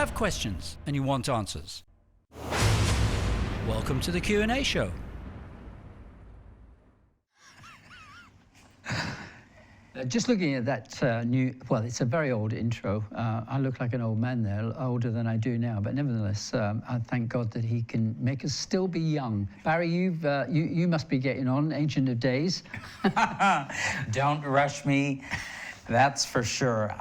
have questions and you want answers. Welcome to the Q&A show. Just looking at that it's a very old intro. I look like an old man there, older than I do now, but nevertheless, I thank God that he can make us still be young. Barry, you must be getting on, Ancient of Days. Don't rush me, that's for sure.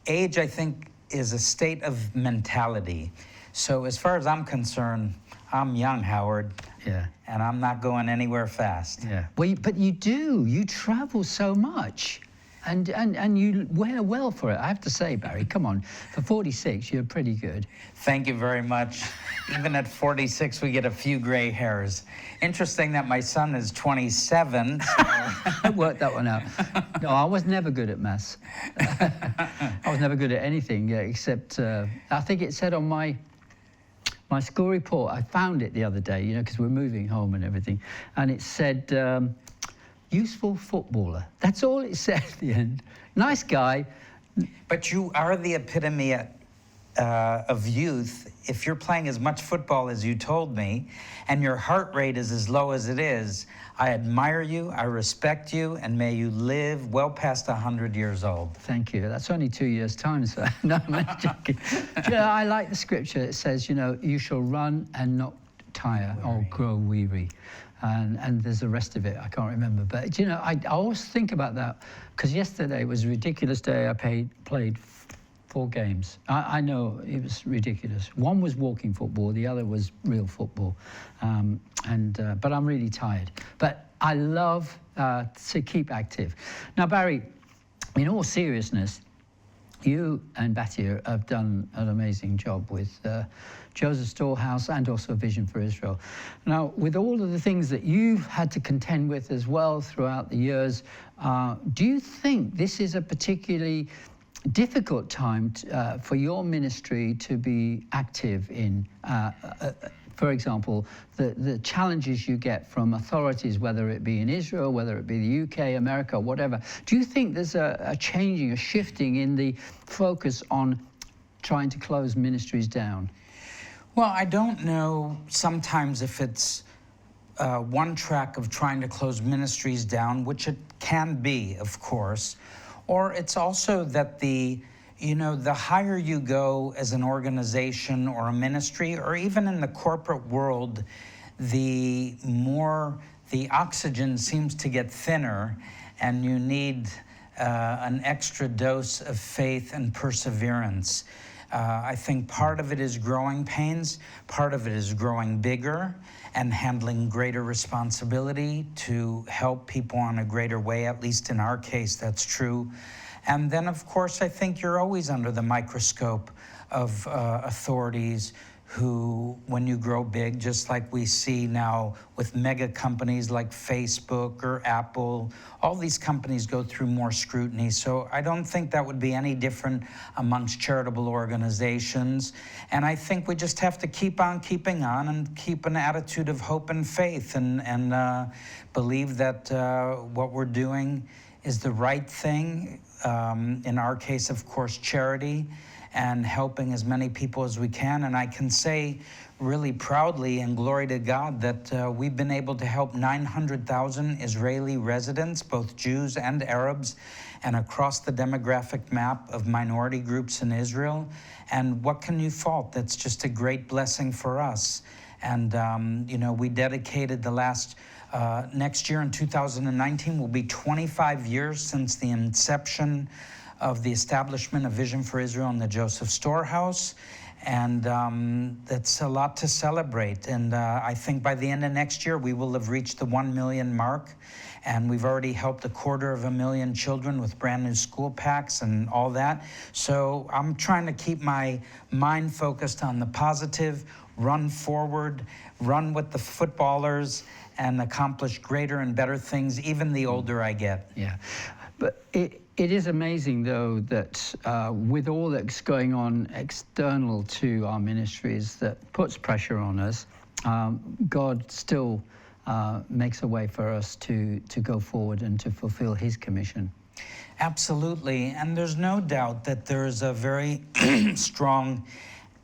Age, I think, is a state of mentality. So as far as I'm concerned, I'm young, Howard. Yeah. And I'm not going anywhere fast. Yeah. Well, but you travel so much, and you wear well for it. I have to say, Barry, come on, for 46, you're pretty good. Thank you very much. Even at 46, we get a few gray hairs. Interesting that my son is 27. So. I worked that one out. No, I was never good at maths. I was never good at anything except, I think it said on my school report, I found it the other day, because we're moving home and everything, and it said, useful footballer. That's all it said at the end. Nice guy. But you are the epitome of youth. If you're playing as much football as you told me, and your heart rate is as low as it is, I admire you, I respect you, and may you live well past 100 years old. Thank you. That's only 2 years' time, so no, I'm joking. I like the scripture. It says, you shall run and not tire or grow weary. And there's the rest of it. I can't remember. But, I always think about that, because yesterday was a ridiculous day. I played 4 games. I know it was ridiculous. One was walking football, the other was real football. But I'm really tired. But I love to keep active. Now, Barry, in all seriousness, you and Batty have done an amazing job with Joseph Storehouse and also Vision for Israel. Now, with all of the things that you've had to contend with as well throughout the years, do you think this is a particularly difficult time for your ministry to be active in, for example, the challenges you get from authorities, whether it be in Israel, whether it be the UK, America, whatever? Do you think there's a changing, a shifting in the focus on trying to close ministries down? Well, I don't know sometimes if it's one track of trying to close ministries down, which it can be, of course, or it's also that the higher you go as an organization or a ministry, or even in the corporate world, the more the oxygen seems to get thinner, and you need an extra dose of faith and perseverance. I think part of it is growing pains, part of it is growing bigger and handling greater responsibility to help people on a greater way. At least in our case, that's true. And then, of course, I think you're always under the microscope of authorities who, when you grow big, just like we see now with mega companies like Facebook or Apple, all these companies go through more scrutiny. So I don't think that would be any different amongst charitable organizations. And I think we just have to keep on keeping on and keep an attitude of hope and faith and believe that what we're doing is the right thing. In our case, of course, charity, and helping as many people as we can. And I can say really proudly, and glory to God, that we've been able to help 900,000 Israeli residents, both Jews and Arabs, and across the demographic map of minority groups in Israel. And what can you fault? That's just a great blessing for us. And, we dedicated the last, next year in 2019 will be 25 years since the inception of the establishment of Vision for Israel and the Joseph Storehouse. And that's a lot to celebrate. And I think by the end of next year, we will have reached the 1 million mark. And we've already helped 250,000 children with brand new school packs and all that. So I'm trying to keep my mind focused on the positive, run forward, run with the footballers, and accomplish greater and better things, even the older I get. Yeah. But it is amazing, though, that with all that's going on external to our ministries that puts pressure on us, God still makes a way for us to go forward and to fulfill his commission. Absolutely. And there's no doubt that there's a very strong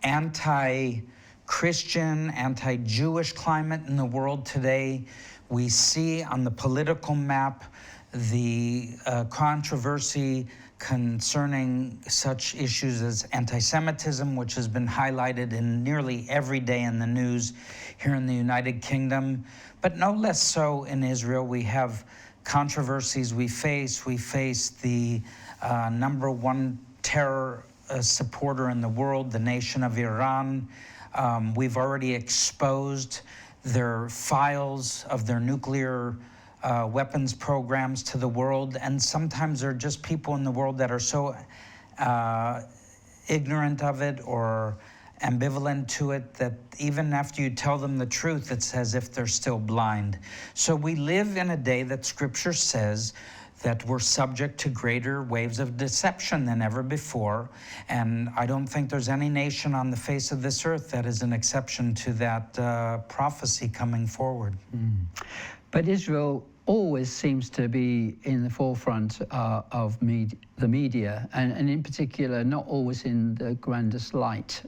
anti-Christian, anti-Jewish climate in the world today. We see on the political map the controversy concerning such issues as anti-Semitism, which has been highlighted in nearly every day in the news here in the United Kingdom, but no less so in Israel. We have controversies we face. We face the number one terror supporter in the world, the nation of Iran. We've already exposed their files of their nuclear weapons programs to the world, and sometimes there are just people in the world that are so ignorant of it or ambivalent to it that even after you tell them the truth, it's as if they're still blind. So we live in a day that Scripture says that we're subject to greater waves of deception than ever before, and I don't think there's any nation on the face of this earth that is an exception to that prophecy coming forward. But Israel always seems to be in the forefront of the media, and in particular, not always in the grandest light,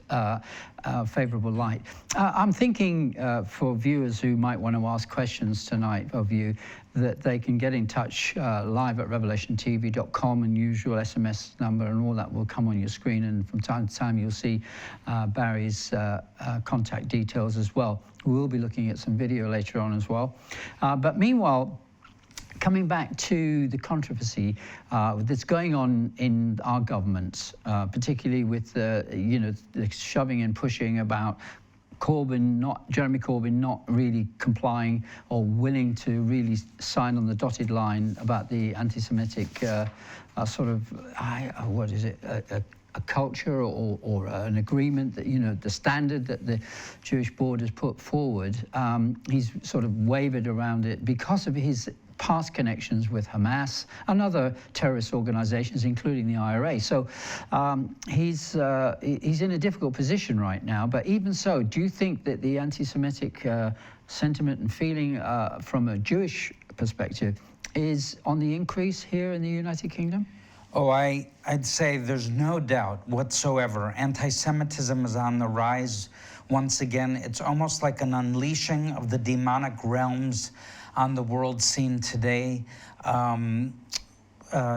favorable light. I'm thinking for viewers who might want to ask questions tonight of you, that they can get in touch live at revelationtv.com and use your SMS number, and all that will come on your screen, and from time to time you'll see Barry's contact details as well. We'll be looking at some video later on as well. But meanwhile, coming back to the controversy that's going on in our governments, particularly with the shoving and pushing about Jeremy Corbyn not really complying or willing to really sign on the dotted line about the anti-Semitic what is it? A culture or an agreement that, the standard that the Jewish board has put forward. He's sort of wavered around it because of his past connections with Hamas and other terrorist organizations, including the IRA. So he's in a difficult position right now. But even so, do you think that the anti-Semitic sentiment and feeling from a Jewish perspective is on the increase here in the United Kingdom? Oh, I'd say there's no doubt whatsoever. Anti-Semitism is on the rise once again. It's almost like an unleashing of the demonic realms on the world scene today.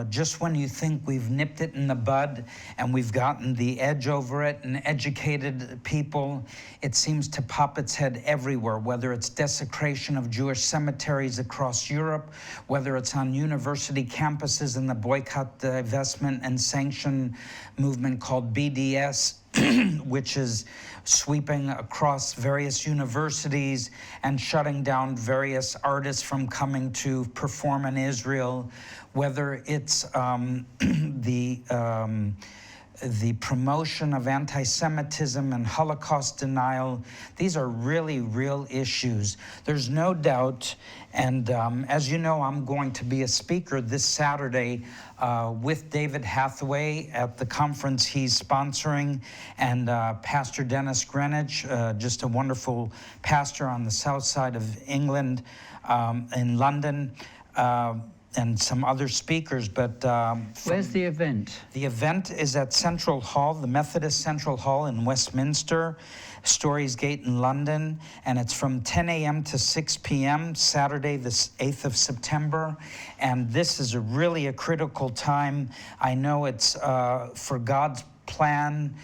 Just when you think we've nipped it in the bud and we've gotten the edge over it and educated people, it seems to pop its head everywhere, whether it's desecration of Jewish cemeteries across Europe, whether it's on university campuses in the boycott, divestment, and sanction movement called BDS, which is sweeping across various universities and shutting down various artists from coming to perform in Israel, whether it's the promotion of anti-Semitism and Holocaust denial. These are really real issues. There's no doubt, and as you know, I'm going to be a speaker this Saturday with David Hathaway at the conference he's sponsoring, and Pastor Dennis Greenwich, just a wonderful pastor on the south side of England in London, and some other speakers. But where's the event? The event is at Central Hall, the Methodist Central Hall in Westminster, Storey's Gate in London, and it's from 10 a.m. to 6 p.m., Saturday, the 8th of September. And this is really a critical time. I know it's for God's plan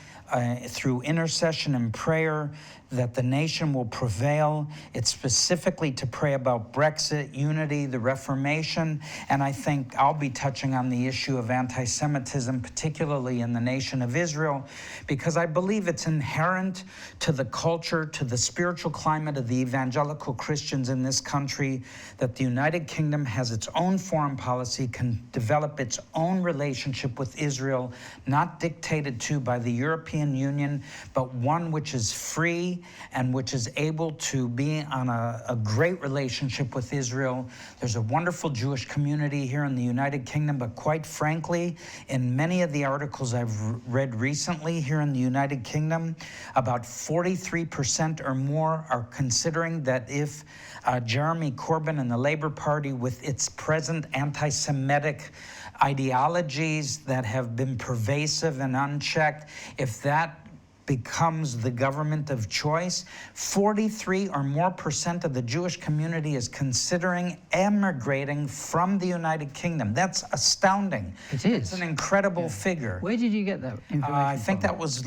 through intercession and prayer that the nation will prevail. It's specifically to pray about Brexit, unity, the Reformation, and I think I'll be touching on the issue of anti-Semitism, particularly in the nation of Israel, because I believe it's inherent to the culture, to the spiritual climate of the evangelical Christians in this country, that the United Kingdom has its own foreign policy, can develop its own relationship with Israel, not dictated to by the European Union, but one which is free and which is able to be on a great relationship with Israel. There's a wonderful Jewish community here in the United Kingdom, but quite frankly, in many of the articles I've read recently here in the United Kingdom, about 43% or more are considering that if Jeremy Corbyn and the Labour Party, with its present anti-Semitic ideologies that have been pervasive and unchecked, if that becomes the government of choice, 43 or more % of the Jewish community is considering emigrating from the United Kingdom. That's astounding. It is. It's an incredible figure. Where did you get that information I think from? that was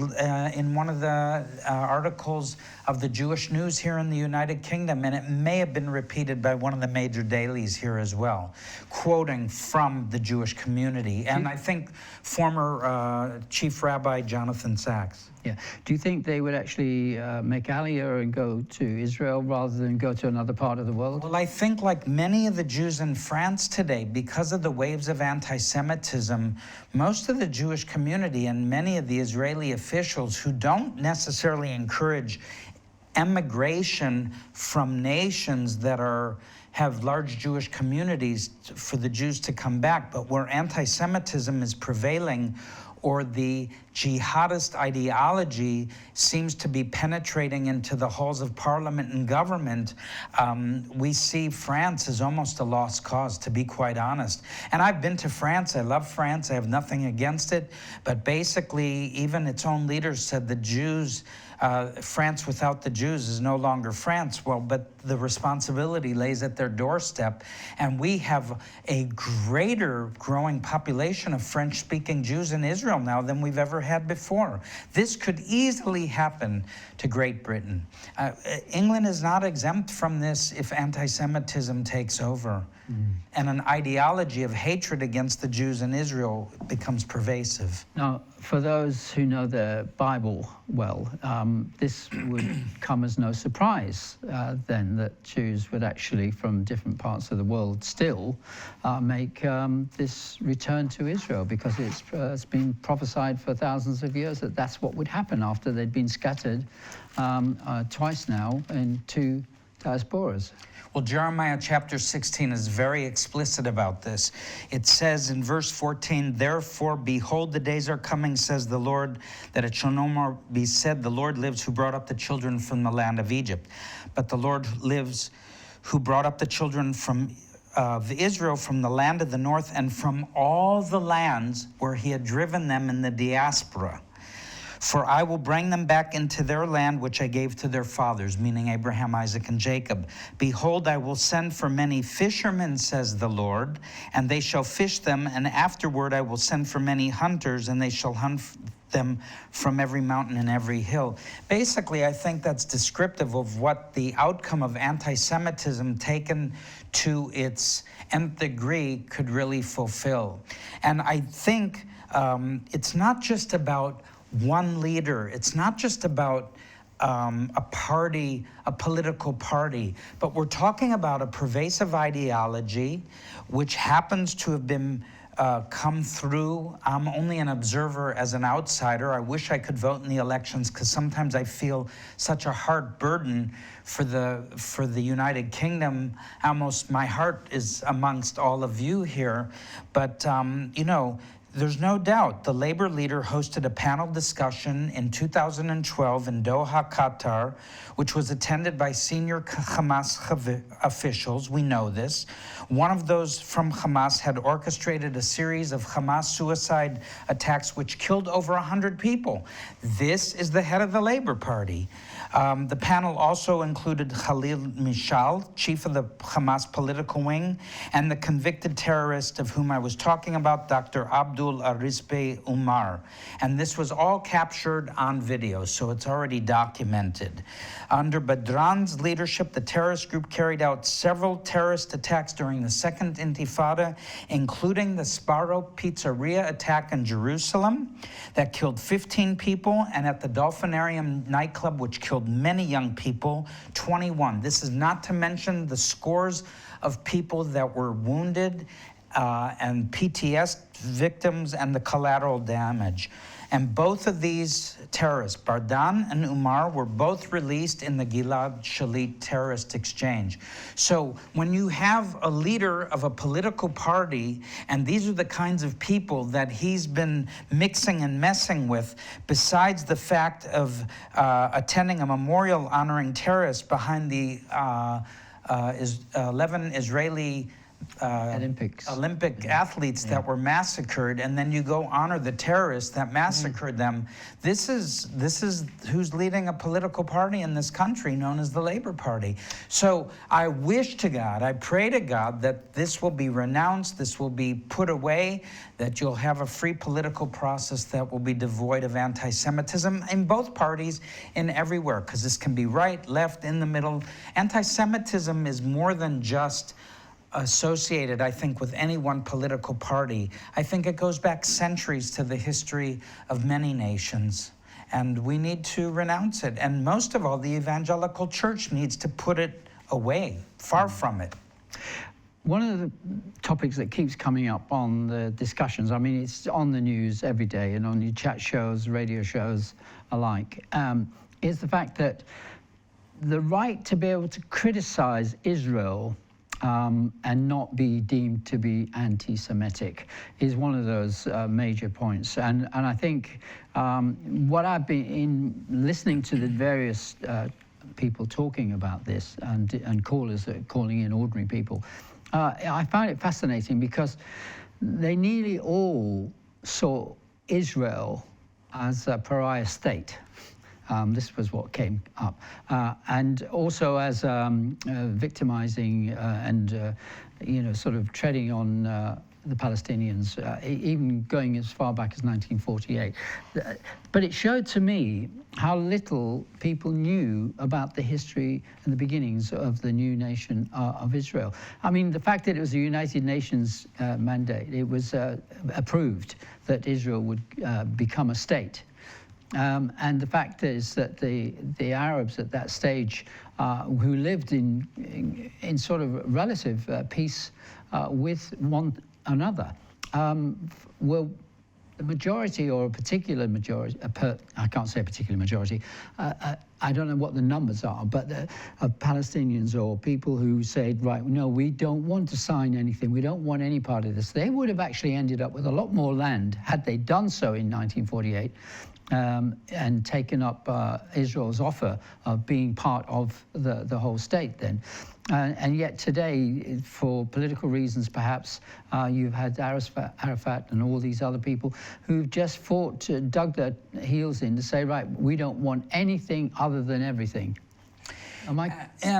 in one of the articles of the Jewish News here in the United Kingdom, and it may have been repeated by one of the major dailies here as well, quoting from the Jewish community, and I think former Chief Rabbi Jonathan Sachs. Yeah. Do you think they would actually make Aliyah and go to Israel rather than go to another part of the world? Well, I think like many of the Jews in France today, because of the waves of anti-Semitism, most of the Jewish community and many of the Israeli officials who don't necessarily encourage emigration from nations that have large Jewish communities for the Jews to come back, but where anti-Semitism is prevailing, or the jihadist ideology seems to be penetrating into the halls of parliament and government, we see France as almost a lost cause, to be quite honest. And I've been to France. I love France. I have nothing against it. But basically, even its own leaders said the Jews, France without the Jews is no longer France. Well, but the responsibility lays at their doorstep. And we have a greater growing population of French-speaking Jews in Israel now than we've ever had before. This could easily happen to Great Britain. England is not exempt from this if anti-Semitism takes over. And an ideology of hatred against the Jews in Israel becomes pervasive. Now, for those who know the Bible well, this would come as no surprise then that Jews would actually, from different parts of the world, still make this return to Israel, because it's been prophesied for thousands of years that that's what would happen after they'd been scattered twice now in 2 diasporas. Well, Jeremiah chapter 16 is very explicit about this. It says in verse 14, "Therefore, behold, the days are coming, says the Lord, that it shall no more be said, the Lord lives who brought up the children from the land of Egypt. But the Lord lives who brought up the children of Israel from the land of the north and from all the lands where he had driven them in the diaspora. For I will bring them back into their land, which I gave to their fathers," meaning Abraham, Isaac, and Jacob. "Behold, I will send for many fishermen, says the Lord, and they shall fish them, and afterward I will send for many hunters, and they shall hunt them from every mountain and every hill." Basically, I think that's descriptive of what the outcome of anti-Semitism taken to its nth degree could really fulfill. And I think it's not just about one leader. It's not just about a party, a political party, but we're talking about a pervasive ideology which happens to have been come through. I'm only an observer as an outsider. I wish I could vote in the elections, because sometimes I feel such a hard burden for the United Kingdom. Almost my heart is amongst all of you here. But, you know, there's no doubt the Labor leader hosted a panel discussion in 2012 in Doha, Qatar, which was attended by senior Hamas officials. We know this. One of those from Hamas had orchestrated a series of Hamas suicide attacks which killed over 100 people. This is the head of the Labor Party. The panel also included Khalil Mishal, chief of the Hamas political wing, and the convicted terrorist of whom I was talking about, Dr. Abdul Arizpe Umar. And this was all captured on video, so it's already documented. Under Badran's leadership, the terrorist group carried out several terrorist attacks during the Second Intifada, including the Sparrow Pizzeria attack in Jerusalem that killed 15 people, and at the Dolphinarium nightclub, which killed many young people, 21. This is not to mention the scores of people that were wounded and PTS victims and the collateral damage. And both of these terrorists, Bardan and Umar, were both released in the Gilad Shalit terrorist exchange. So when you have a leader of a political party, and these are the kinds of people that he's been mixing and messing with, besides the fact of attending a memorial honoring terrorists behind the 11 Israeli Olympics. athletes that were massacred, and then you go honor the terrorists that massacred them. This is who's leading a political party in this country known as the Labor Party. So I wish to God, I pray to God that this will be renounced, this will be put away, that you'll have a free political process that will be devoid of anti-Semitism in both parties and everywhere, because this can be right, left, in the middle. Anti-Semitism is more than just associated, I think, with any one political party. I think it goes back centuries to the history of many nations, and we need to renounce it. And most of all, the evangelical church needs to put it away, far from it. One of the topics that keeps coming up on the discussions, I mean, it's on the news every day and on your chat shows, radio shows alike, is the fact that the right to be able to criticize Israel and not be deemed to be anti-Semitic is one of those major points. And I think what I've been listening to the various people talking about this and callers that are calling in, ordinary people, I find it fascinating because they nearly all saw Israel as a pariah state. This was what came up. And also as victimizing and, sort of treading on the Palestinians, even going as far back as 1948. But it showed to me how little people knew about the history and the beginnings of the new nation of Israel. I mean, the fact that it was a United Nations mandate, it was approved that Israel would become a state. And the fact is that the Arabs at that stage, who lived in sort of relative peace with one another, were the majority, or a particular majority, I can't say a particular majority, I don't know what the numbers are, but of Palestinians or people who said, right, no, we don't want to sign anything, we don't want any part of this. They would have actually ended up with a lot more land had they done so in 1948. And taken up Israel's offer of being part of the whole state then. And yet today, for political reasons perhaps, you've had Arafat and all these other people who've just dug their heels in to say, right, we don't want anything other than everything. And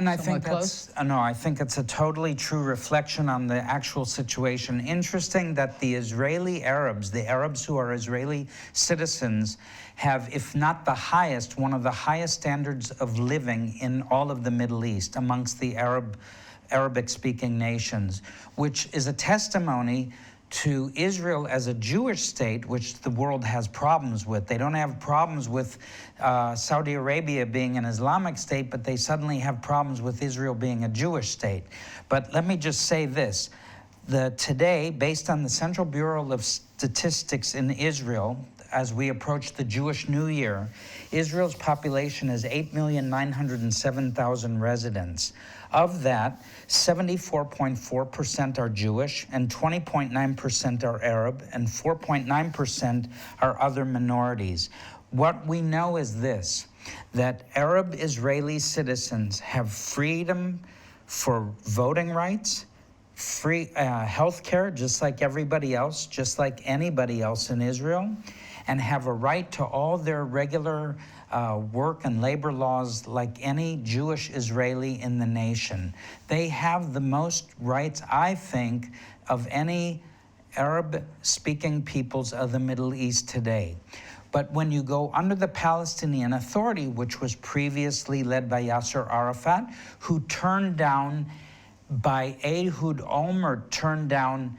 I think I think it's a totally true reflection on the actual situation. Interesting that the Israeli Arabs, the Arabs who are Israeli citizens, have, if not the highest, one of the highest standards of living in all of the Middle East amongst the Arabic-speaking nations, which is a testimony to Israel as a Jewish state, which the world has problems with. They don't have problems with Saudi Arabia being an Islamic state, but they suddenly have problems with Israel being a Jewish state. But let me just say this. Today, based on the Central Bureau of Statistics in Israel, as we approach the Jewish New Year, Israel's population is 8,907,000 residents. Of that, 74.4% are Jewish, and 20.9% are Arab, and 4.9% are other minorities. What we know is this, that Arab Israeli citizens have freedom for voting rights, free health care, just like everybody else, just like anybody else in Israel, and have a right to all their regular work and labor laws like any Jewish Israeli in the nation. They have the most rights, I think, of any Arab-speaking peoples of the Middle East today. But when you go under the Palestinian Authority, which was previously led by Yasser Arafat, who turned down, by Ehud Olmert, turned down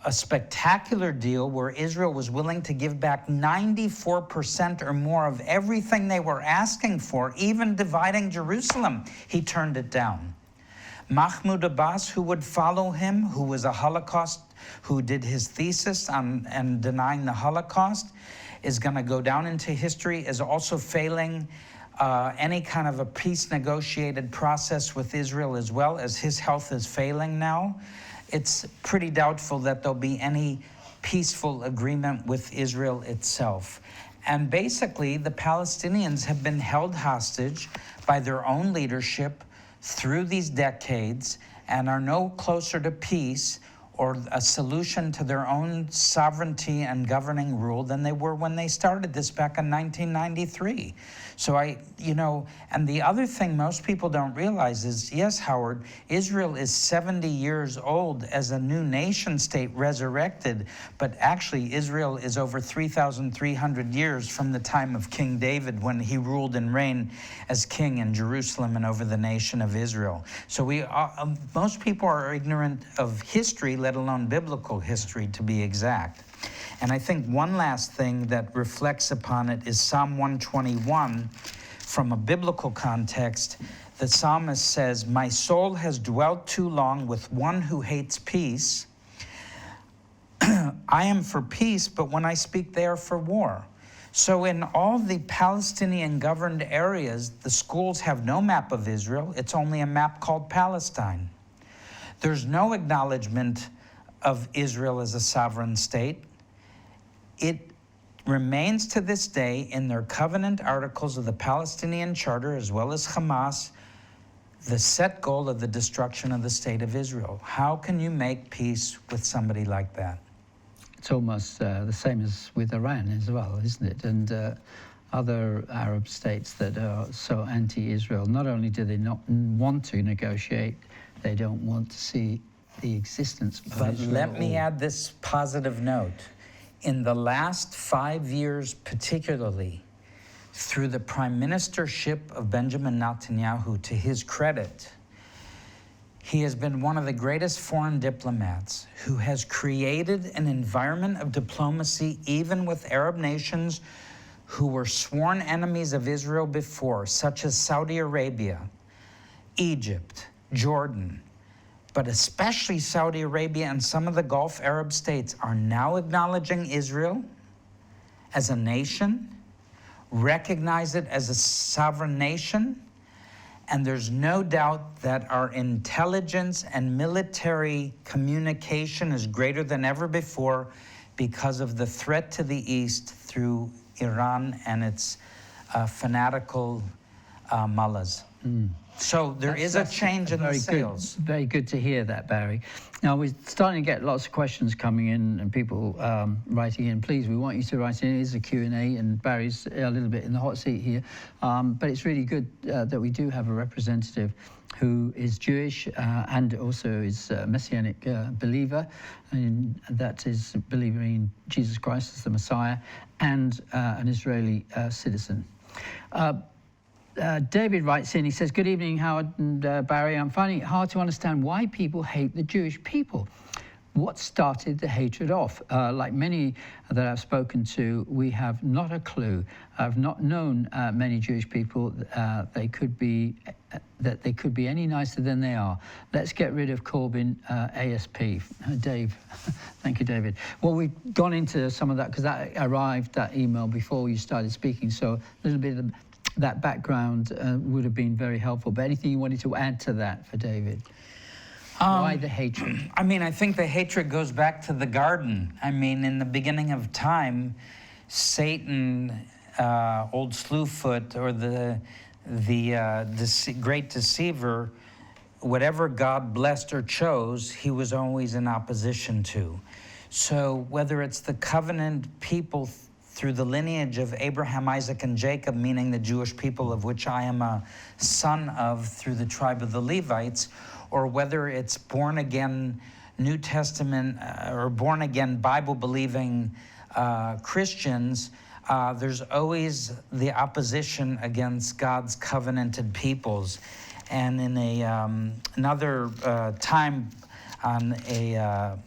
a spectacular deal where Israel was willing to give back 94% or more of everything they were asking for, even dividing Jerusalem. He turned it down. Mahmoud Abbas, who would follow him, who was a Holocaust, who did his thesis on and denying the Holocaust, is going to go down into history as also failing any kind of a peace negotiated process with Israel, as well as his health is failing now. It's pretty doubtful that there'll be any peaceful agreement with Israel itself. And basically, the Palestinians have been held hostage by their own leadership through these decades, and are no closer to peace or a solution to their own sovereignty and governing rule than they were when they started this back in 1993. So and the other thing most people don't realize is, yes, Howard, Israel is 70 years old as a new nation state resurrected, but actually Israel is over 3,300 years from the time of King David when he ruled and reigned as king in Jerusalem and over the nation of Israel. So most people are ignorant of history, let alone biblical history, to be exact. And I think one last thing that reflects upon it is Psalm 121. From a biblical context, the psalmist says, "My soul has dwelt too long with one who hates peace. I am for peace, but when I speak, they are for war." So in all the Palestinian governed areas, the schools have no map of Israel. It's only a map called Palestine. There's no acknowledgement of Israel as a sovereign state. It remains to this day in their covenant articles of the Palestinian Charter, as well as Hamas, the set goal of the destruction of the state of Israel. How can you make peace with somebody like that? It's almost the same as with Iran as well, isn't it? And other Arab states that are so anti-Israel. Not only do they not want to negotiate, they don't want to see the existence of Israel. But let me add this positive note. In the last 5 years particularly, through the prime ministership of Benjamin Netanyahu, to his credit, he has been one of the greatest foreign diplomats who has created an environment of diplomacy even with Arab nations who were sworn enemies of Israel before, such as Saudi Arabia, Egypt, Jordan, but especially Saudi Arabia and some of the Gulf Arab states are now acknowledging Israel as a nation, recognize it as a sovereign nation, and there's no doubt that our intelligence and military communication is greater than ever before because of the threat to the east through Iran and its fanatical mullahs. So that's a change in the sales. Very good to hear that, Barry. Now, we're starting to get lots of questions coming in and people writing in. Please, we want you to write in. It is a Q&A, and Barry's a little bit in the hot seat here. But it's really good that we do have a representative who is Jewish and also is a Messianic believer, and that is believing in Jesus Christ as the Messiah, and an Israeli citizen. David writes in, he says, "Good evening, Howard and Barry. I'm finding it hard to understand why people hate the Jewish people. What started the hatred off? Like many that I've spoken to, we have not a clue. I've not known many Jewish people that they could be any nicer than they are. Let's get rid of Corbyn ASP." Dave, thank you, David. Well, we've gone into some of that because that email before you started speaking, so a little bit of that background would have been very helpful. But anything you wanted to add to that for David? Why the hatred? I mean, I think the hatred goes back to the garden. I mean, in the beginning of time, Satan, old Slewfoot, or the great deceiver, whatever God blessed or chose, he was always in opposition to. So whether it's the covenant people through the lineage of Abraham, Isaac, and Jacob, meaning the Jewish people of which I am a son of through the tribe of the Levites, or whether it's born-again New Testament or born-again Bible-believing Christians, there's always the opposition against God's covenanted peoples. And in another time on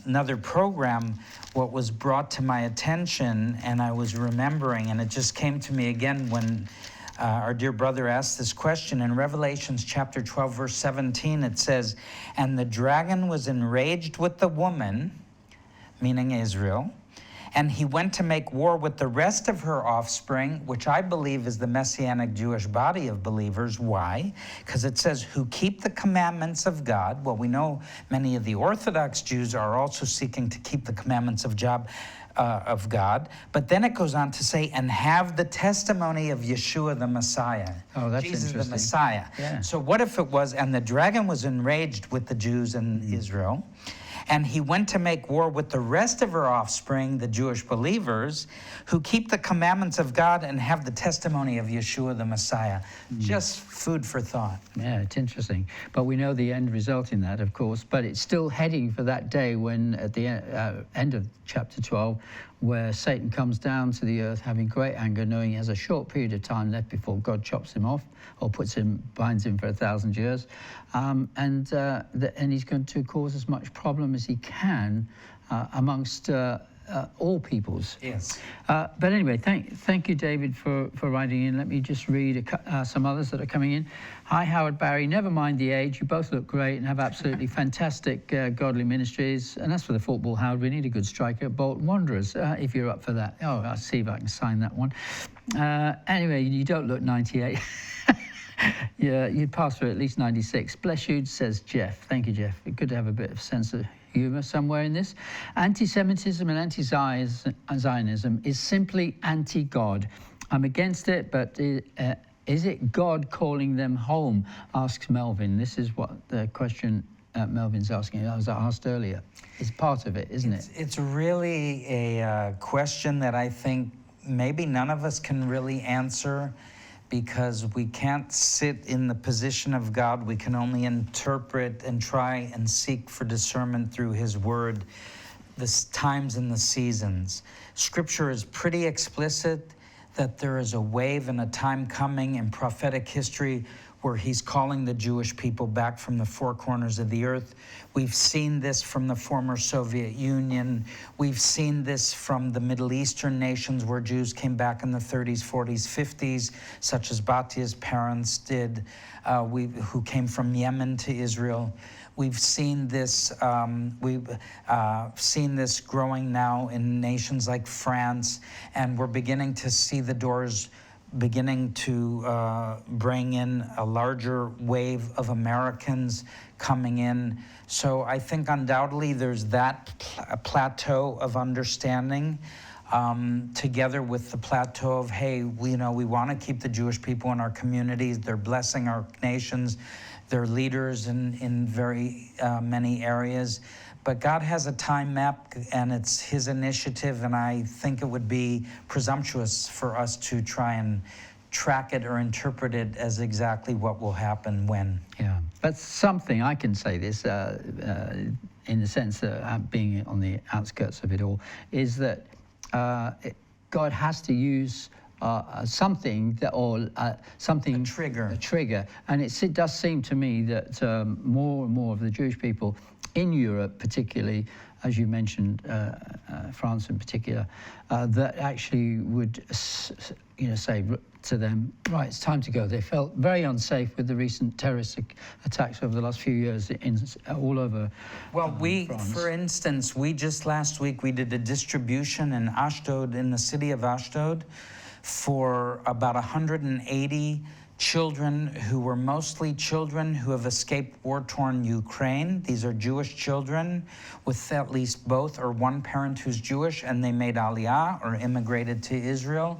another program, what was brought to my attention, and I was remembering, and it just came to me again when our dear brother asked this question. In Revelations chapter 12, verse 17, it says, "And the dragon was enraged with the woman," meaning Israel, "and he went to make war with the rest of her offspring," which I believe is the Messianic Jewish body of believers. Why? Because it says, "who keep the commandments of God." Well, we know many of the Orthodox Jews are also seeking to keep the commandments of of God. But then it goes on to say, and have the testimony of Yeshua the Messiah. Oh, that's Jesus the interesting. Messiah. Yeah. So what if it was, and the dragon was enraged with the Jews in Israel, and he went to make war with the rest of her offspring, the Jewish believers, who keep the commandments of God and have the testimony of Yeshua the Messiah. Just food for thought. Yeah, it's interesting. But we know the end result in that, of course. But it's still heading for that day when, at the end of chapter 12, where Satan comes down to the earth having great anger, knowing he has a short period of time left before God chops him off or binds him for 1,000 years. And he's going to cause as much problem as he can amongst all peoples. Yes. But anyway, thank you, David, for writing in. Let me just read some others that are coming in. Hi, Howard, Barry. Never mind the age. You both look great and have absolutely fantastic godly ministries. And as for the football, Howard, we need a good striker at Bolton Wanderers, if you're up for that. Oh, I'll see if I can sign that one. Anyway, you don't look 98. Yeah, you'd pass for at least 96. Bless you, says Jeff. Thank you, Jeff. Good to have a bit of sense of humor somewhere in this. Anti-Semitism and anti-Zionism is simply anti-God. I'm against it, but is it God calling them home? Asks Melvin. This is what the question Melvin's asking. I was asked earlier. It's part of it, isn't it? It's really a question that I think maybe none of us can really answer, because we can't sit in the position of God. We can only interpret and try and seek for discernment through his word, the times and the seasons. Scripture is pretty explicit that there is a wave and a time coming in prophetic history where he's calling the Jewish people back from the four corners of the earth. We've seen this from the former Soviet Union. We've seen this from the Middle Eastern nations where Jews came back in the 30s, 40s, 50s, such as Batia's parents did, who came from Yemen to Israel. We've seen this. Seen this growing now in nations like France, and we're beginning to see the doors beginning to bring in a larger wave of Americans coming in. So I think undoubtedly there's that plateau of understanding, together with the plateau of, hey, we want to keep the Jewish people in our communities. They're blessing our nations. They're leaders in very many areas. But God has a time map, and it's his initiative, and I think it would be presumptuous for us to try and track it or interpret it as exactly what will happen when. Yeah, but something, I can say this in the sense that being on the outskirts of it all, is that God has to use something something, a trigger, and it does seem to me that more and more of the Jewish people in Europe, particularly, as you mentioned, France in particular, that actually would, say to them, right, it's time to go. They felt very unsafe with the recent terrorist attacks over the last few years all over. Well, France. For instance, last week we did a distribution in Ashdod, in the city of Ashdod, for about 180 children who were mostly children who have escaped war-torn Ukraine. These are Jewish children with at least both or one parent who's Jewish, and they made Aliyah or immigrated to Israel.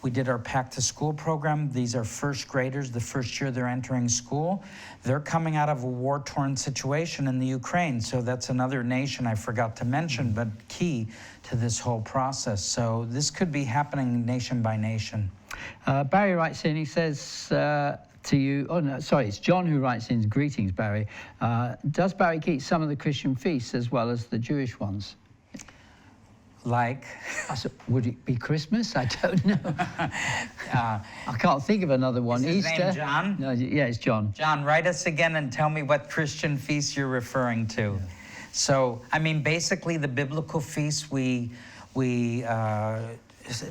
We did our Back to School program. These are first graders, the first year they're entering school. They're coming out of a war-torn situation in the Ukraine. So that's another nation I forgot to mention, but key to this whole process. So this could be happening nation by nation. Barry writes in, he says to you, it's John who writes in, greetings, Barry. Does Barry keep some of the Christian feasts as well as the Jewish ones? Like? Would it be Christmas? I don't know. I can't think of another one. Is his Easter? name John? No, yeah, it's John. John, write us again and tell me what Christian feasts you're referring to. Yeah. So, I mean, basically the biblical feasts we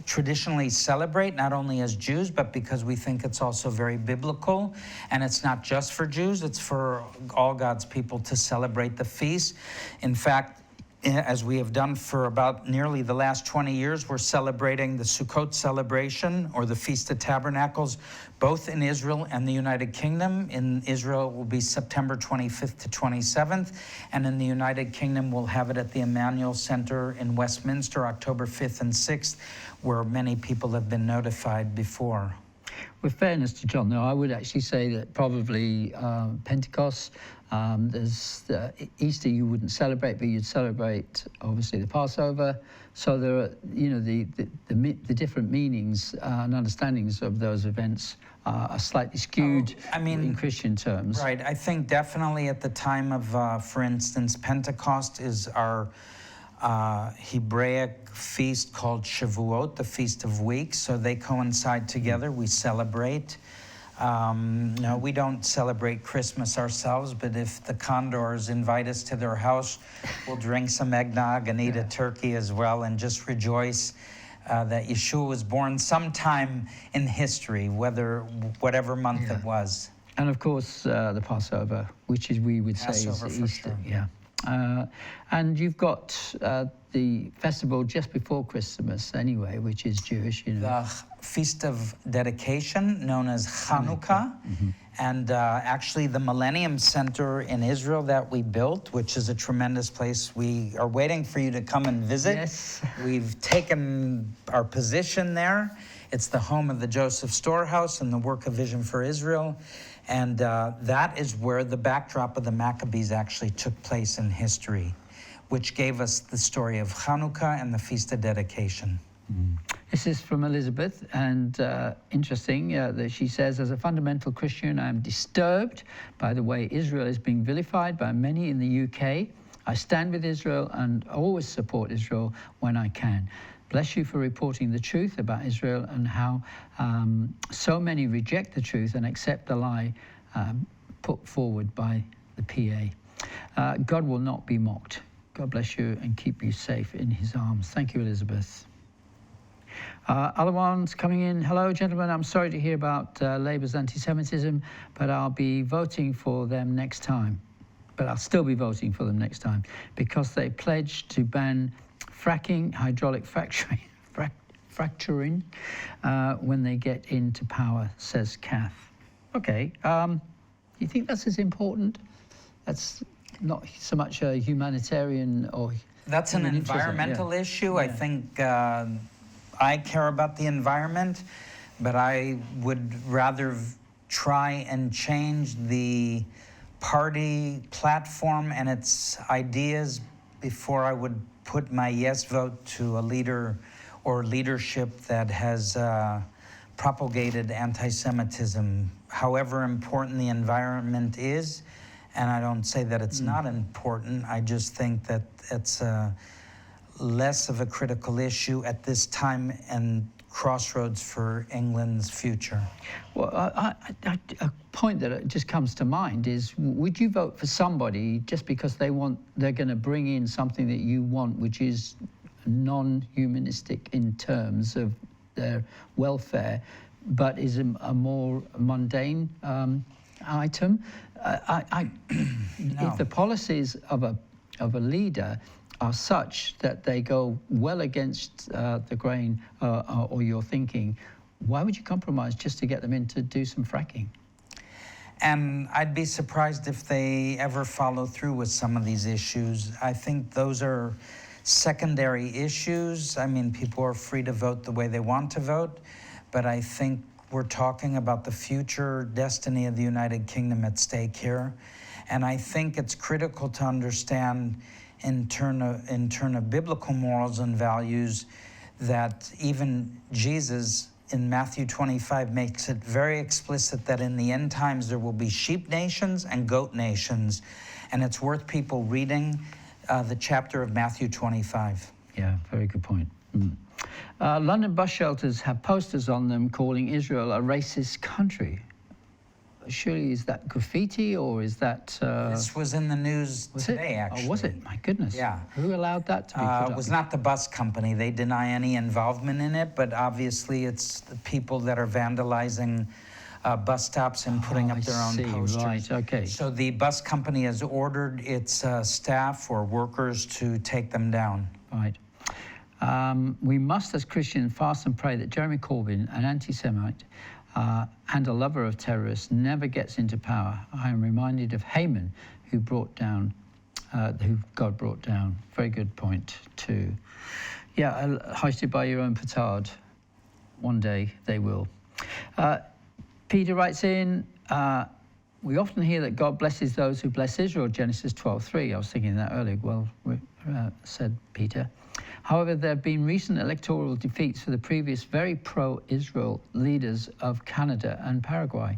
traditionally celebrate, not only as Jews, but because we think it's also very biblical. And it's not just for Jews, it's for all God's people to celebrate the feast. In fact, as we have done for about nearly the last 20 years, we're celebrating the Sukkot celebration, or the Feast of Tabernacles, both in Israel and the United Kingdom. In Israel, it will be September 25th to 27th, and in the United Kingdom, we'll have it at the Emmanuel Center in Westminster, October 5th and 6th, where many people have been notified before. With fairness to John, though, I would actually say that probably Pentecost, there's Easter you wouldn't celebrate, but you'd celebrate obviously the Passover. So there are, you know, the different meanings and understandings of those events are slightly skewed in Christian terms. Right. I think definitely at the time of, for instance, Pentecost is our Hebraic feast called Shavuot, the Feast of Weeks. So they coincide together. We celebrate. No, we don't celebrate Christmas ourselves, but if the Condors invite us to their house, we'll drink some eggnog and eat a turkey as well, and just rejoice that Yeshua was born sometime in history, whatever month it was. And of course, the Passover, which is, we would say, Passover is for Easter. sure. Yeah. And you've got the festival just before Christmas anyway, which is Jewish, you know. The Feast of Dedication, known as Hanukkah. Mm-hmm. And actually the Millennium Center in Israel that we built, which is a tremendous place. We are waiting for you to come and visit. Yes. We've taken our position there. It's the home of the Joseph Storehouse and the Work of Vision for Israel. And that is where the backdrop of the Maccabees actually took place in history, which gave us the story of Hanukkah and the Feast of Dedication. Mm. This is from Elizabeth, and interesting that she says, as a fundamental Christian, I am disturbed by the way Israel is being vilified by many in the UK. I stand with Israel and always support Israel when I can. Bless you for reporting the truth about Israel and how so many reject the truth and accept the lie put forward by the PA. God will not be mocked. God bless you and keep you safe in his arms. Thank you, Elizabeth. Other ones coming in. Hello, gentlemen. I'm sorry to hear about Labour's anti-Semitism, but I'll be voting for them next time. But I'll still be voting for them next time because they pledged to ban fracking, hydraulic fracturing when they get into power, says Kath. Okay. You think that's as important? That's not so much a humanitarian or... That's an environmental issue. Yeah. I think I care about the environment, but I would rather try and change the party platform and its ideas before I would put my yes vote to a leader or leadership that has propagated anti-Semitism. However important the environment is, and I don't say that it's not important, I just think that it's less of a critical issue at this time and crossroads for England's future. Well, a point that just comes to mind is, would you vote for somebody just because they're going to bring in something that you want, which is non-humanistic in terms of their welfare, but is a more mundane item? No. If the policies of a leader are such that they go well against the grain or your thinking, why would you compromise just to get them in to do some fracking? And I'd be surprised if they ever follow through with some of these issues. I think those are secondary issues. I mean, people are free to vote the way they want to vote, but I think we're talking about the future destiny of the United Kingdom at stake here. And I think it's critical to understand in turn of biblical morals and values that even Jesus in Matthew 25 makes it very explicit that in the end times there will be sheep nations and goat nations. And it's worth people reading the chapter of Matthew 25. Yeah, very good point. London bus shelters have posters on them calling Israel a racist country. Surely, is that graffiti or is that... This was in the news today, actually. Oh, was it? My goodness. Yeah. Who allowed that to be put up? It was not the bus company. They deny any involvement in it, but obviously it's the people that are vandalizing bus stops and putting up their own posters. Right, okay. So the bus company has ordered its staff or workers to take them down. Right. We must, as Christians, fast and pray that Jeremy Corbyn, an anti-Semite and a lover of terrorists, never gets into power. I am reminded of Haman, who God brought down. Very good point, too. Yeah, hoisted by your own petard. One day they will. Peter writes in, we often hear that God blesses those who bless Israel, Genesis 12:3. I was thinking that earlier. Well, said Peter. However, there have been recent electoral defeats for the previous very pro-Israel leaders of Canada and Paraguay.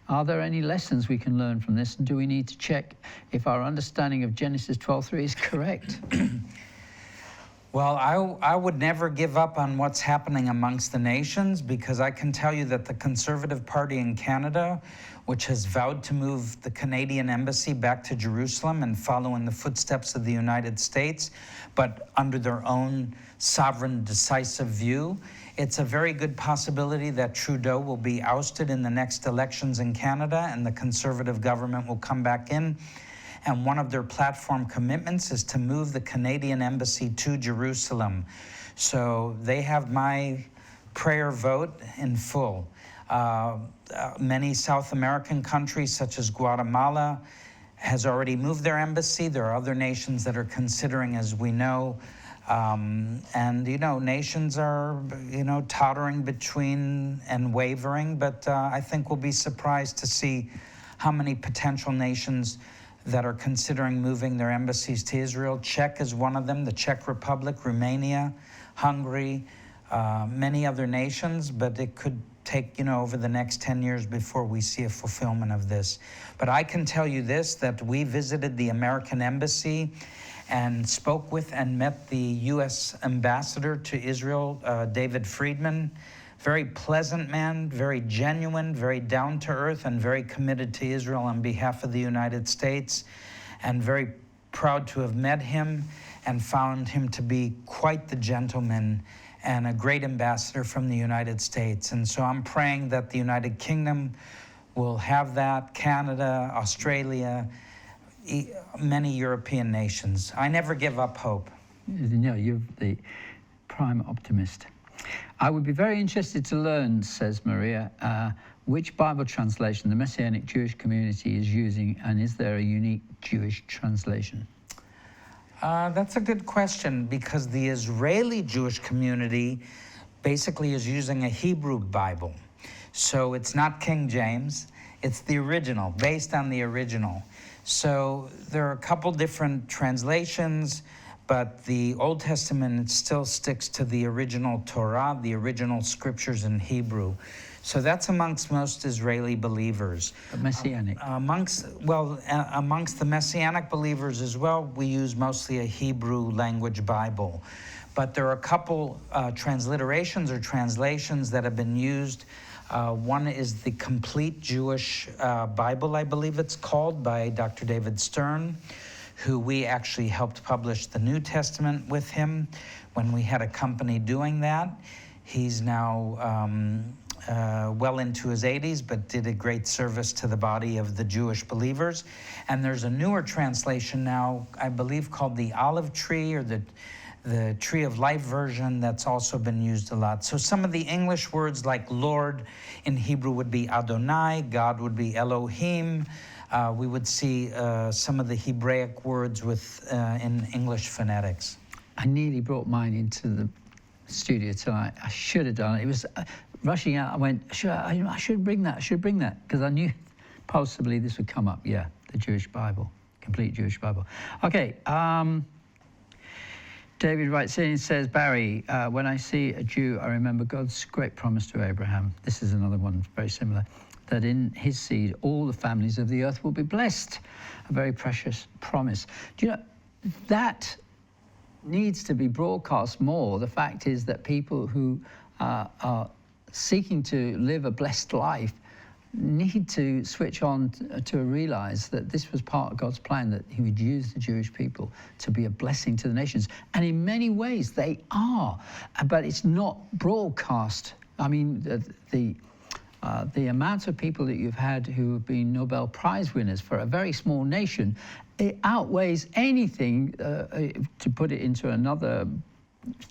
Are there any lessons we can learn from this, and do we need to check if our understanding of Genesis 12:3 is correct? Well, I would never give up on what's happening amongst the nations, because I can tell you that the Conservative Party in Canada, which has vowed to move the Canadian embassy back to Jerusalem and follow in the footsteps of the United States, but under their own sovereign, decisive view, it's a very good possibility that Trudeau will be ousted in the next elections in Canada and the Conservative government will come back in. And one of their platform commitments is to move the Canadian embassy to Jerusalem. So they have my prayer vote in full. Many South American countries, such as Guatemala, has already moved their embassy. There are other nations that are considering, as we know. And, nations are, tottering between and wavering. But I think we'll be surprised to see how many potential nations that are considering moving their embassies to Israel. Czech is one of them, the Czech Republic, Romania, Hungary, many other nations, but it could take, over the next 10 years before we see a fulfillment of this. But I can tell you this, that we visited the American embassy and spoke with and met the U.S. ambassador to Israel, David Friedman. Very pleasant man, very genuine, very down to earth, and very committed to Israel on behalf of the United States, and very proud to have met him and found him to be quite the gentleman and a great ambassador from the United States. And so I'm praying that the United Kingdom will have that, Canada, Australia, many European nations. I never give up hope. You're the prime optimist. I would be very interested to learn, says Maria, which Bible translation the Messianic Jewish community is using, and is there a unique Jewish translation? That's a good question, because the Israeli Jewish community basically is using a Hebrew Bible. So it's not King James, it's the original, based on the original. So there are a couple different translations, but the Old Testament still sticks to the original Torah, the original scriptures in Hebrew. So that's amongst most Israeli believers. Messianic. Amongst the Messianic believers as well, we use mostly a Hebrew language Bible. But there are a couple transliterations or translations that have been used. One is the Complete Jewish Bible, I believe it's called, by Dr. David Stern, who we actually helped publish the New Testament with him when we had a company doing that. He's now well into his 80s, but did a great service to the body of the Jewish believers. And there's a newer translation now, I believe, called the Olive Tree, or the Tree of Life version, that's also been used a lot. So some of the English words like Lord in Hebrew would be Adonai, God would be Elohim. We would see some of the Hebraic words in English phonetics. I nearly brought mine into the studio tonight. I should have done it. It was rushing out. I went, I should bring that, because I knew possibly this would come up. Yeah, the Jewish Bible, Complete Jewish Bible. Okay, David writes in and says, Barry, when I see a Jew, I remember God's great promise to Abraham. This is another one very similar, that in his seed all the families of the earth will be blessed. A very precious promise. Do you know, that needs to be broadcast more. The fact is that people who are seeking to live a blessed life need to switch on to realize that this was part of God's plan, that he would use the Jewish people to be a blessing to the nations. And in many ways they are, but it's not broadcast. I mean, the amount of people that you've had who have been Nobel Prize winners for a very small nation, it outweighs anything, to put it into another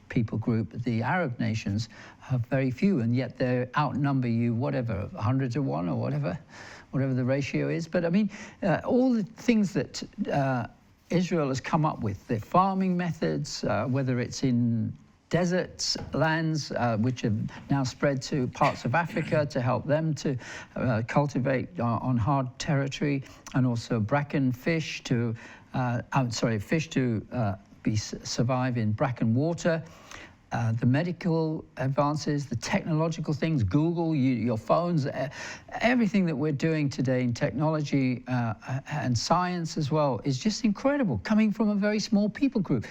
people group, the Arab nations have very few, and yet they outnumber you, whatever, 100 to 1 or whatever the ratio is. But I mean, all the things that Israel has come up with, the farming methods, whether it's in desert lands, which have now spread to parts of Africa to help them to cultivate on hard territory, and also bracken fish to, fish to survive in bracken water. The medical advances, the technological things, Google, your phones, everything that we're doing today in technology and science as well is just incredible, coming from a very small people group.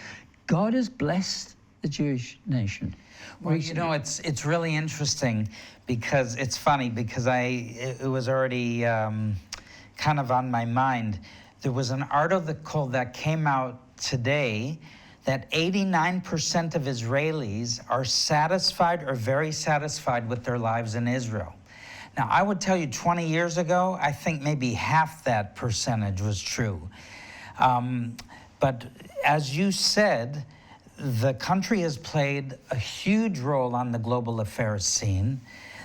God has blessed the Jewish nation. Well, you know, it's really interesting, because it's funny, because it was already kind of on my mind. There was an article that came out today that 89% of Israelis are satisfied or very satisfied with their lives in Israel. Now, I would tell you 20 years ago, I think maybe half that percentage was true. But as you said, the country has played a huge role on the global affairs scene.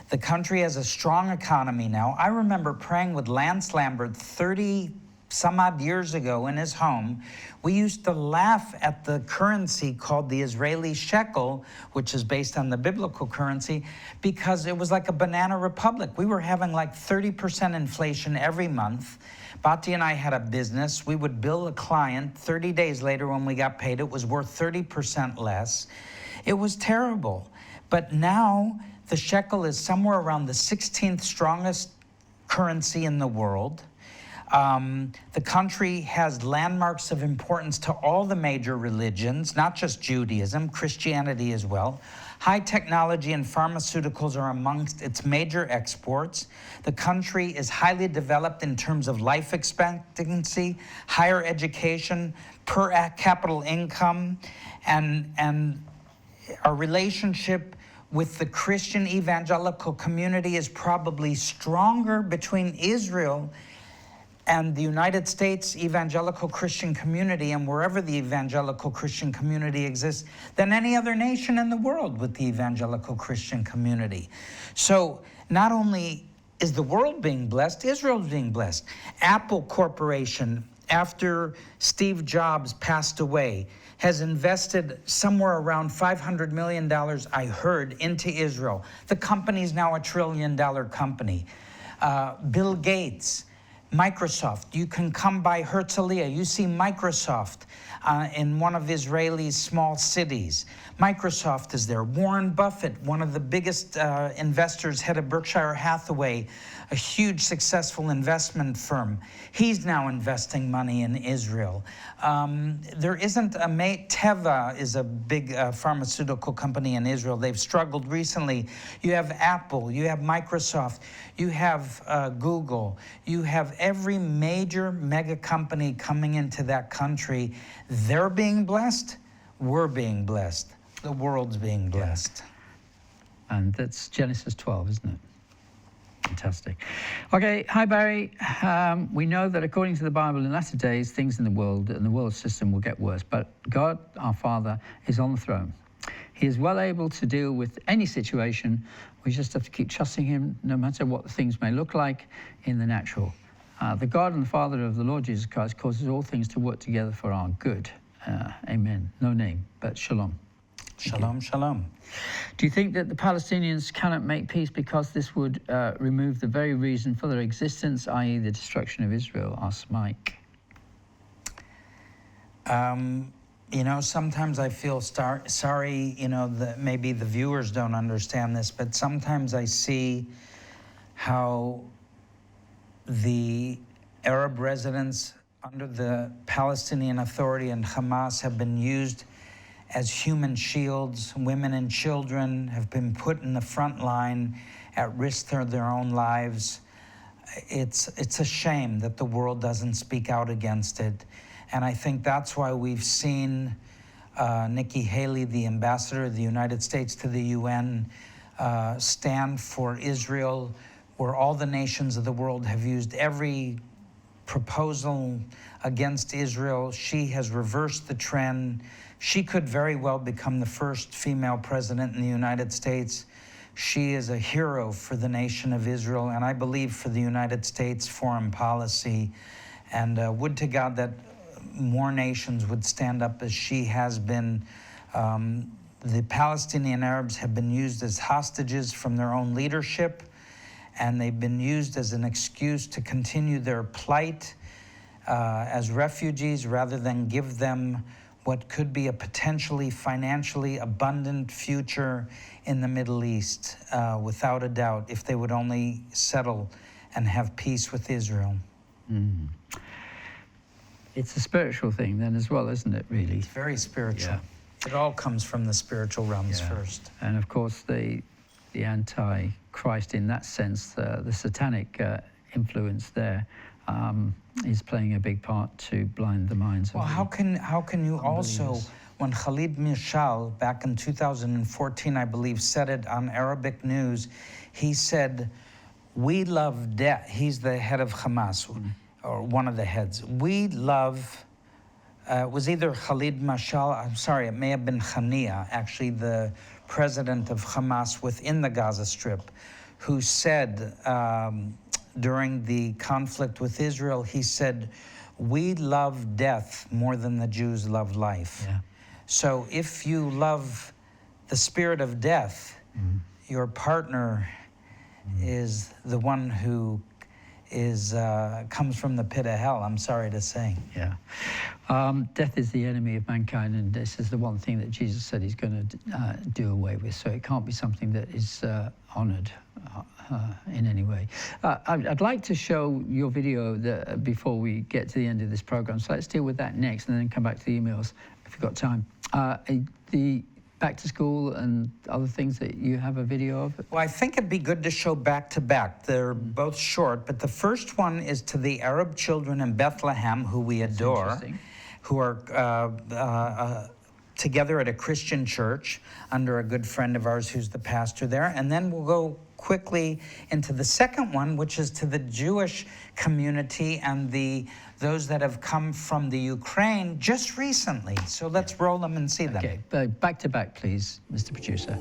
The country has a strong economy now. I remember praying with Lance Lambert 30 some odd years ago in his home. We used to laugh at the currency called the Israeli shekel, which is based on the biblical currency, because it was like a banana republic. We were having like 30% inflation every month. Bati and I had a business. We would bill a client. 30 days later, when we got paid, it was worth 30% less. It was terrible. But now the shekel is somewhere around the 16th strongest currency in the world. The country has landmarks of importance to all the major religions, not just Judaism, Christianity as well. High technology and pharmaceuticals are amongst its major exports. The country is highly developed in terms of life expectancy, higher education, per capita income, and our relationship with the Christian evangelical community is probably stronger between Israel and the United States evangelical Christian community, and wherever the evangelical Christian community exists, than any other nation in the world with the evangelical Christian community. So not only is the world being blessed, Israel's being blessed. Apple Corporation, after Steve Jobs passed away, has invested somewhere around $500 million, I heard, into Israel. The company's now a $1 trillion company. Bill Gates, Microsoft, you can come by Herzliya, you see Microsoft in one of Israeli's small cities. Microsoft is there. Warren Buffett, one of the biggest investors, head of Berkshire Hathaway, a huge successful investment firm. He's now investing money in Israel. There isn't Teva is a big pharmaceutical company in Israel. They've struggled recently. You have Apple, you have Microsoft, you have Google, you have every major mega company coming into that country. They're being blessed, we're being blessed. The world's being blessed. And that's Genesis 12, isn't it? Fantastic. Okay, hi Barry. We know that according to the Bible, in latter days, things in the world and the world system will get worse, but God, our Father, is on the throne. He is well able to deal with any situation. We just have to keep trusting him, no matter what things may look like in the natural. The God and the Father of the Lord Jesus Christ causes all things to work together for our good. Amen. No name, but shalom. Shalom, shalom. Do you think that the Palestinians cannot make peace because this would remove the very reason for their existence, i.e. the destruction of Israel? Asks Mike. You know, sometimes I feel sorry, you know, that maybe the viewers don't understand this, but sometimes I see how the Arab residents under the Palestinian Authority and Hamas have been used as human shields. Women and children have been put in the front line at risk for their own lives. It's a shame that the world doesn't speak out against it. And I think that's why we've seen Nikki Haley, the ambassador of the United States to the UN, stand for Israel, where all the nations of the world have used every proposal against Israel. She has reversed the trend. She could very well become the first female president in the United States. She is a hero for the nation of Israel, and I believe for the United States foreign policy. And would to God that more nations would stand up as she has been. The Palestinian Arabs have been used as hostages from their own leadership, and they've been used as an excuse to continue their plight as refugees rather than give them what could be a potentially financially abundant future in the Middle East, without a doubt, if they would only settle and have peace with Israel. Mm. It's a spiritual thing then as well, isn't it, really? It's very spiritual. Yeah. It all comes from the spiritual realms Yeah. first. And of course, the anti-Christ in that sense, the satanic influence there is playing a big part to blind the minds Well, of how can you also, unbelievers. when Khalid Mishal, back in 2014, I believe, said it on Arabic News, he said, we love death. He's the head of Hamas, or one of the heads. We love, it was either Khalid Mashal, I'm sorry, it may have been Khania, actually the president of Hamas within the Gaza Strip, who said during the conflict with Israel, he said, we love death more than the Jews love life. Yeah. So if you love the spirit of death, your partner is the one who is comes from the pit of hell, I'm sorry to say. Yeah. Death is the enemy of mankind, and this is the one thing that Jesus said he's going to do away with, so it can't be something that is honored in any way. I'd like to show your video before we get to the end of this program, so let's deal with that next and then come back to the emails if we've got time. The back to school and other things that you have a video of? Well, I think it'd be good to show back to back. They're both short, but the first one is to the Arab children in Bethlehem, who we adore, who are together at a Christian church under a good friend of ours who's the pastor there. And then we'll go quickly into the second one, which is to the Jewish community and those that have come from the Ukraine just recently. So let's roll them and see them. Okay, back to back, please, Mr. Producer.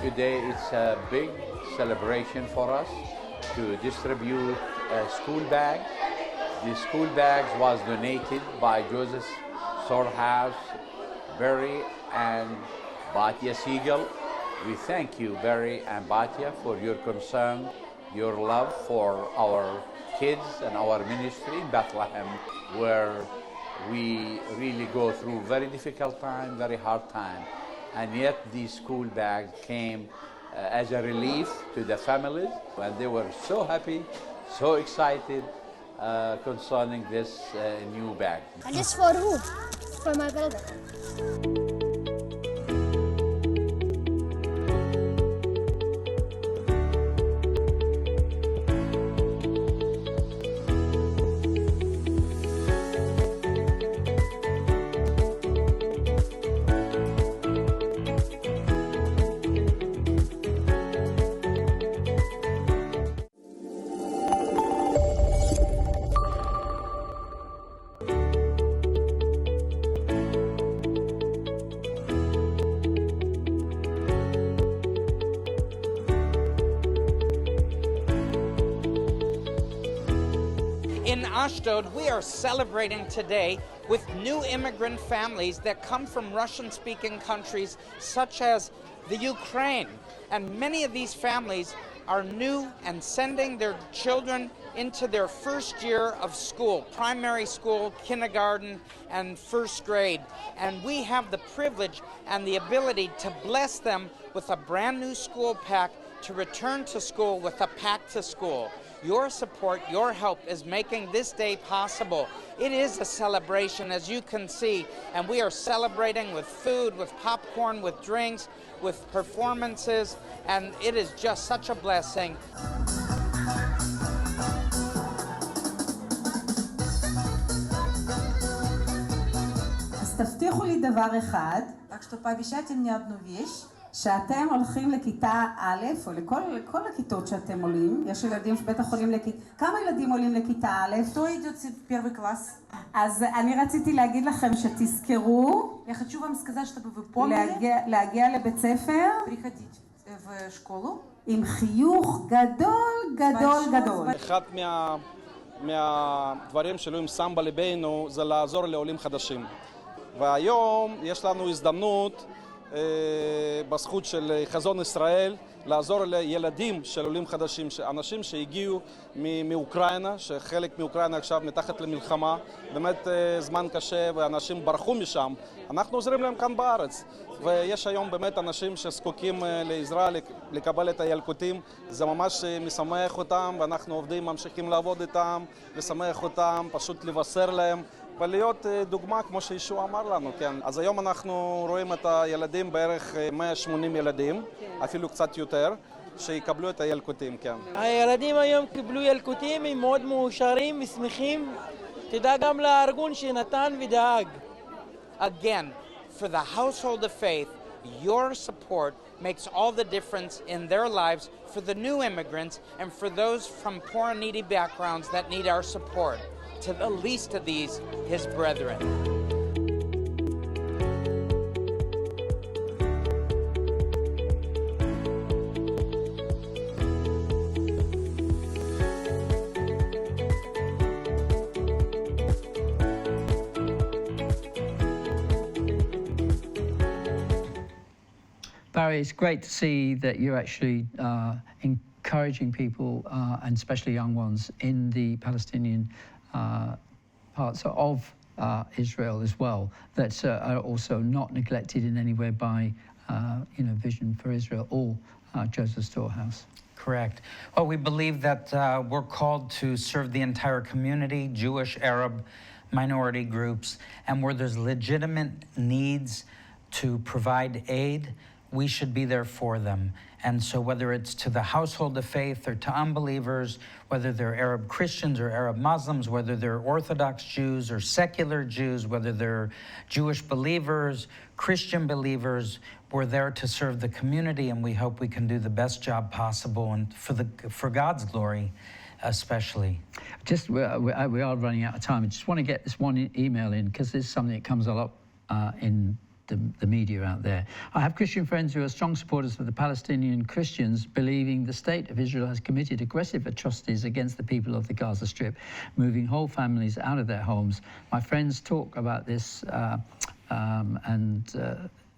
Today it's a big celebration for us to distribute a school bag. The school bags was donated by Joseph Storehouse, Barry and Batia Segal. We thank you, Barry and Batia, for your concern, your love for our kids and our ministry in Bethlehem, where we really go through very difficult time, very hard time. And yet these school bags came as a relief to the families, and they were so happy, so excited concerning this new bag. And this for who? For my brother. In Ashdod, we are celebrating today with new immigrant families that come from Russian-speaking countries such as the Ukraine. And many of these families are new and sending their children into their first year of school, primary school, kindergarten, and first grade. And we have the privilege and the ability to bless them with a brand new school pack to return to school with a pack to school. Your support, your help is making this day possible. It is a celebration, as you can see, and we are celebrating with food, with popcorn, with drinks, with performances, and it is just such a blessing. אז תבטיחו לי דבר אחד, Так что пообещайте мне одну вещь. שאתם הולכים לכיתה א', או לכל הכיתות שאתם עולים, יש ילדים שבטח עולים לכיתה, כמה ילדים עולים לכיתה א'? Кто идет в первый класс? אז אני רציתי להגיד לכם שתזכרו, Я хочу вам сказать, чтобы вы помнили להגיע לבית ספר, приходить в школу עם חיוך גדול גדול גדול. אחד מהדברים שאלוהים שם בליבנו זה לעזור לעולים חדשים. והיום יש לנו הזדמנות בזכות של חזון ישראל לעזור לילדים של עולים חדשים, אנשים שהגיעו מאוקראינה, שחלק מאוקראינה עכשיו מתחת למלחמה, באמת זמן קשה ואנשים ברחו משם. אנחנו עוזרים להם כאן בארץ, ויש היום באמת אנשים שזקוקים לעזרה לקבל את הילקוטים. זה ממש משמח אותם, ואנחנו עובדים, ממשיכים לעבוד איתם, לשמח אותם, פשוט לבשר להם ולהיות דוגמה כמו שישוע אמר לנו, כן. אז היום אנחנו רואים את הילדים בערך 180 ילדים, אפילו קצת יותר, שיקבלו את הילקוטים, כן. הילדים היום קיבלו ילקוטים, הם מאוד מאושרים ושמחים. תודה גם לארגון שנתן ודאג. Again, for the household of faith, your support makes all the difference in their lives for the new immigrants and for those from poor and needy backgrounds that need our support. To the least of these, his brethren. Barry, it's great to see that you're actually encouraging people, and especially young ones, in the Palestinian parts of Israel as well, that are also not neglected in any way by, Vision for Israel or Joseph's Storehouse. Correct. Well, we believe that we're called to serve the entire community, Jewish, Arab, minority groups, and where there's legitimate needs to provide aid, we should be there for them. And so whether it's to the household of faith or to unbelievers, whether they're Arab Christians or Arab Muslims, whether they're Orthodox Jews or secular Jews, whether they're Jewish believers, Christian believers, we're there to serve the community, and we hope we can do the best job possible and for God's glory especially. Just, we are running out of time. I just want to get this one email in because there's something that comes a lot in the media out there. I have Christian friends who are strong supporters of the Palestinian Christians, believing the state of Israel has committed aggressive atrocities against the people of the Gaza Strip, moving whole families out of their homes. My friends talk about this and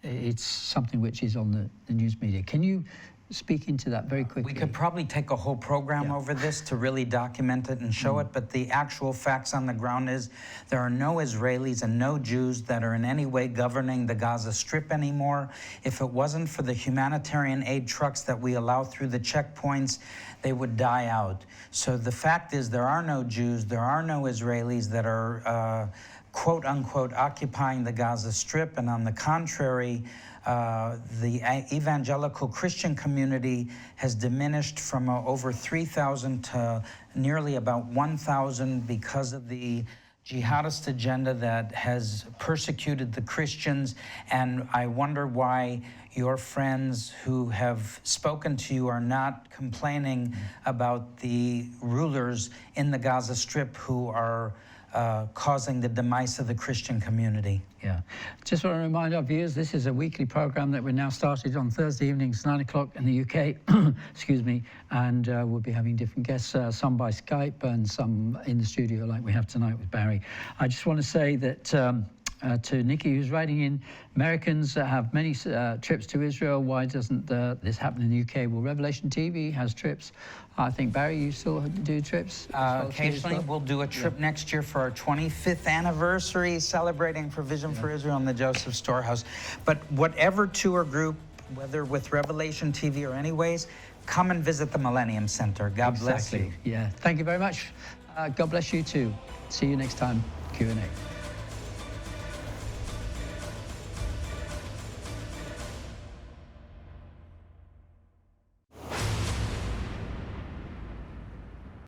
it's something which is on the news media. Can you speak into that very quickly? We could probably take a whole program over this to really document it and show it, but the actual facts on the ground is there are no Israelis and no Jews that are in any way governing the Gaza Strip anymore. If it wasn't for the humanitarian aid trucks that we allow through the checkpoints, they would die out. So the fact is there are no Jews, there are no Israelis that are quote unquote occupying the Gaza Strip, and on the contrary, the evangelical Christian community has diminished from over 3,000 to nearly about 1,000 because of the jihadist agenda that has persecuted the Christians. And I wonder why your friends who have spoken to you are not complaining about the rulers in the Gaza Strip who are causing the demise of the Christian community. Yeah. Just want to remind our viewers, this is a weekly program that we're now started on Thursday evenings, 9 o'clock in the UK, excuse me, and we'll be having different guests, some by Skype and some in the studio like we have tonight with Barry. I just want to say that to Nikki, who's writing in, Americans have many trips to Israel. Why doesn't this happen in the UK? Well, Revelation TV has trips. I think, Barry, you still do trips? Occasionally, we'll do a trip next year for our 25th anniversary, celebrating Provision for Israel in the Joseph Storehouse. But whatever tour group, whether with Revelation TV or anyways, come and visit the Millennium Center. God bless you. Yeah, thank you very much. God bless you too. See you next time, Q&A.